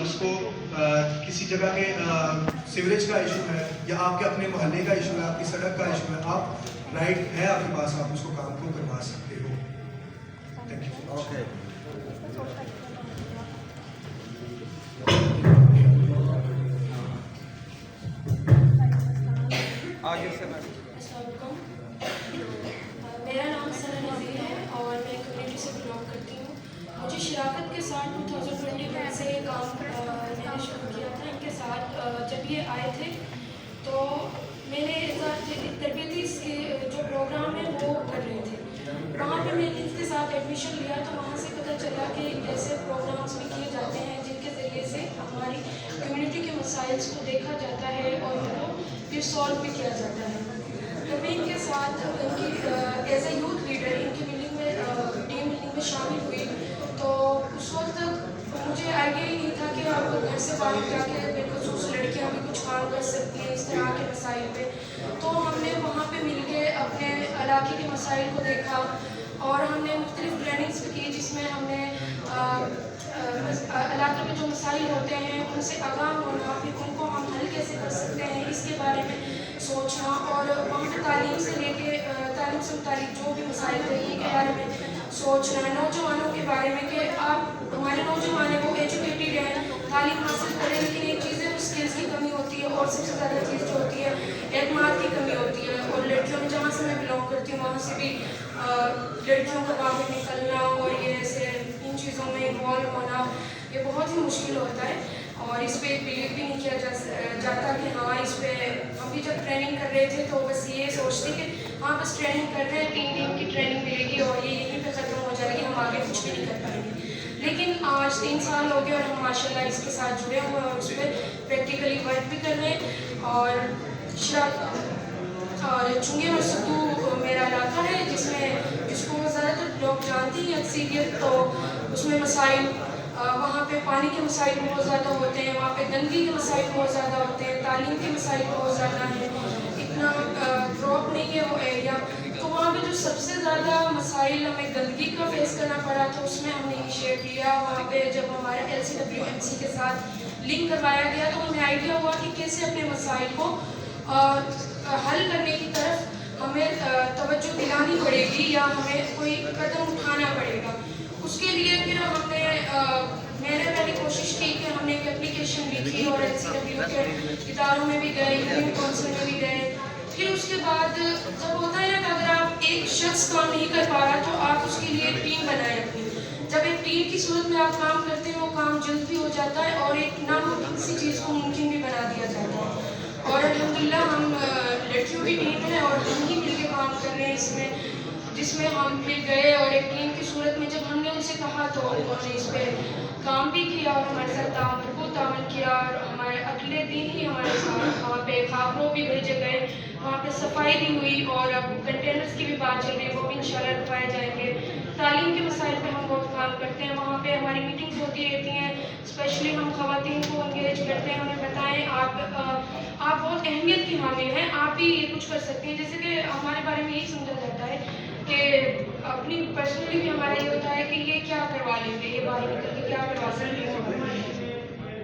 اس کو کسی جگہ کے سیوریج کا ایشو ہے یا آپ کے اپنے محلے کا ایشو ہے, آپ کی سڑک کا ایشو ہے, آپ رائٹ ہے آپ کے پاس, آپ اس کو کام کو کروا سکتے ہو. Thank you. اوکے. آگے سے السلام علیکم. میرا نام ثنا نذیر ہے اور میں کمیونٹی سے بلانگ کرتی ہوں. مجھے شراکت کے ساتھ 2021 سے یہ کام میں نے شروع کیا تھا. ان کے ساتھ جب یہ آئے تھے تو میرے ساتھ تربیتی جو پروگرام ہے وہ کر رہے تھے. وہاں پہ میں نے ان کے ساتھ ایڈمیشن لیا تو وہاں سے پتہ چلا کہ ایسے پروگرامس بھی کیے جاتے ہیں جن کے ذریعے سے ہماری کمیونٹی کے مسائل کو دیکھا جاتا ہے اور ان کو پھر سالو بھی کیا جاتا ہے. تو میں ان کے ساتھ ان کی as a youth leader in کی میٹنگ میں ٹیم میٹنگ میں شامل ہوئی. تو اس وقت مجھے آئیڈیا ہی نہیں تھا کہ آپ گھر سے باہر جا کے بالخصوص لڑکیاں بھی کچھ کام کر سکتی ہیں اس طرح کے مسائل پہ. تو ہم نے وہاں پہ مل کے اپنے علاقے کے مسائل کو دیکھا اور ہم نے مختلف ٹریننگس بھی کی جس میں ہم نے علاقے میں جو مسائل ہوتے ہیں ان سے آگاہ ہونا, پھر ان کو ہم حل کیسے کر سکتے ہیں اس کے بارے میں سوچنا, اور وہاں پہ تعلیم سے لے کے تعلیم سے متعلق جو بھی مسائل تھے ان کے بارے میں سوچنا. نوجوانوں کے بارے میں کہ آپ ہمارے نوجوان ہیں وہ ایجوکیٹڈ ہیں, تعلیم حاصل کریں, لیکن ایک چیز ہے اسکلس کی کمی ہوتی ہے اور سب سے زیادہ چیز جو ہوتی ہے اعتماد کی کمی ہوتی ہے. اور لڑکیوں میں جہاں سے میں بلانگ کرتی ہوں وہاں سے بھی لڑکیوں کو باہر نکلنا اور یہ ایسے ان چیزوں میں انوالو ہونا یہ بہت ہی مشکل ہوتا ہے. اور اس پہ بلیو بھی نہیں کیا جاتا کہ ہاں اس پہ ہم بھی جب ٹریننگ کر رہے تھے تو بس یہ سوچتے کہ ہاں بس ٹریننگ کر رہے ہیں, 3 دن کی ٹریننگ ملے گی اور یہ یہیں پہ ختم ہو جائے گی, ہم آگے کچھ بھی نہیں کر پائیں گے. لیکن آج 3 سال ہو گئے اور ہم ماشاء اللہ اس کے ساتھ جڑے ہوئے ہیں اور اس پہ پریکٹیکلی ورک بھی کر رہے ہیں. اور چنگی اور سدو میرا علاقہ ہے جس کو زیادہ تر لوگ جانتے ہیں اکثریت. تو اس میں مسائل وہاں پہ پانی کے مسائل بہت زیادہ ہوتے ہیں, وہاں پہ گندگی کے مسائل بہت زیادہ ہوتے ہیں, تعلیم کے مسائل بہت زیادہ ہیں, اتنا ڈراپ نہیں ہے وہ ایریا. تو وہاں پہ جو سب سے زیادہ مسائل ہمیں گندگی کا فیس کرنا پڑا تو اس میں ہم نے انیشیٹ لیا. وہاں پہ جب ہمارے LCWMC کے ساتھ لنک کروایا گیا تو ہمیں آئیڈیا ہوا کہ کیسے اپنے مسائل کو حل کرنے کی طرف ہمیں توجہ دلانی پڑے گی یا ہمیں کوئی قدم اٹھانا پڑے گا. اس کے لیے پھر ہم نے میں نے پہلے کوشش کی کہ ہم نے ایک اپلیکیشن لکھی اور LCW کے اداروں میں بھی گئے, یونین کونسل میں بھی گئے. پھر اس کے بعد جب ہوتا ہے نا کہ اگر آپ ایک شخص کام نہیں کر پا رہا تو آپ اس کے لیے ایک ٹیم بنائیں اپنی. جب ایک ٹیم کی صورت میں آپ کام کرتے ہیں وہ کام جلد بھی ہو جاتا ہے اور ایک ناممکن سی چیز کو ممکن بھی بنا دیا جاتا ہے. اور الحمدللہ ہم لڑکیوں کی ٹیم ہے اور ہم ہی مل کے کام کر رہے ہیں اس میں, جس میں ہم پھر گئے اور ایک ٹیم کی صورت میں جب ہم نے ان سے کہا تو انہوں نے اس پہ کام بھی کیا اور ہمارے ساتھ تعاون کیا. اور ہمارے اگلے دن ہی ہمارے ساتھ وہاں پہ خابروں بھی بھیجے گئے, وہاں پہ صفائی بھی ہوئی اور اب کنٹینرس کی بھی بات چل رہی ہے, وہ بھی انشاءاللہ رکھوائے جائیں گے. تعلیم کے مسائل پہ ہم بہت کام کرتے ہیں, وہاں پہ ہماری میٹنگز ہوتی رہتی ہیں, اسپیشلی ہم خواتین کو انگیج کرتے ہیں, انہیں بتائیں آپ بہت اہمیت کی حامل ہیں, آپ بھی یہ کچھ کر سکتے ہیں. جیسے کہ ہمارے بارے میں یہی سمجھا جاتا ہے کہ اپنی پرسنلی بھی ہمارا یہ ہوتا ہے کہ یہ کیا کروا لیں گے, یہ باہر نکل کے کیا کروا سکتے ہیں.